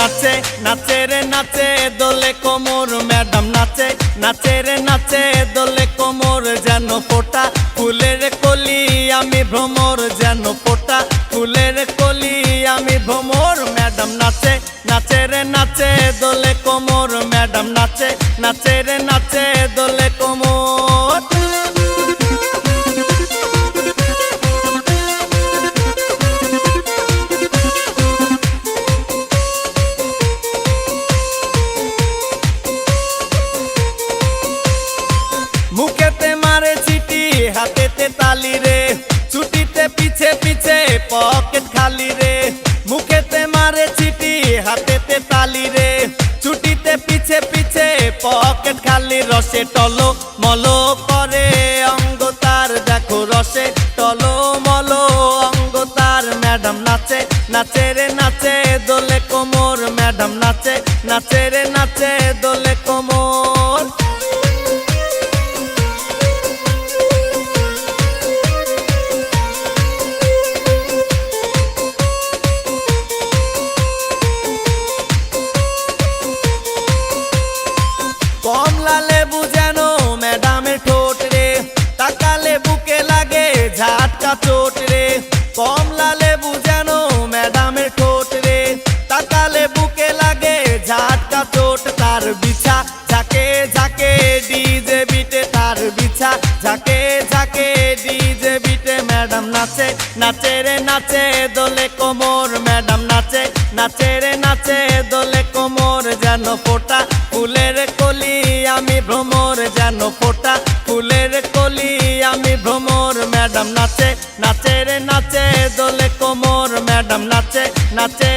নাচে নাচে রে নাচে দোলে কোমর ম্যাডাম নাচে নাচে রে নাচে দোলে কোমর যেন ফোটা ফুলের কলি আমি ভ্রমর যেন ফোটা ফুলের কলি আমি ভ্রমর ম্যাডাম নাচে নাচে রে নাচে দোলে কোমর ম্যাডাম নাচে নাচে রে নাচে দোলে কোমর মুখেতে মারে চিঠি হাতেতে তালি রে ছুটিতে পিছে পিছে পকেট খালি রে মুখেতে মারে চিঠি হাতেতে তালি রে ছুটিতে পিছে পিছে পকেট খালি রসে টলো মলো করে অঙ্গ তার দেখো রসে টলো মলো অঙ্গ তার ম্যাডাম নাচে নাচে রে নাচে দোলে কোমর ম্যাডাম নাচে নাচে রে নাচে দোলে কোমর কমলা লেবু যেন ম্যাডামের ঠোঁট রে তাকালে বুকে লাগে ঝাটকা চোট রে কমলা লেবু যেন ম্যাডামের ঠোঁট রে তাকালে বুকে লাগে ঝাটকা চোট তার বিছা ঝাঁকে ঝাঁকে ডিজে বিটে তার বিছা ঝাঁকে ঝাঁকে ডিজে বিটে ম্যাডাম নাচে নাচে রে নাচে দোলে কোমর ম্যাডাম নাচে নাচে রে নাচে দোলে কোমর যেন ফোটা ফুলের কলি আমি ভ্রমর যেন ফোটা ফুলের কলি আমি ভ্রমর ম্যাডাম নাচে নাচে রে নাচে দোলে কোমর ম্যাডাম নাচে নাচে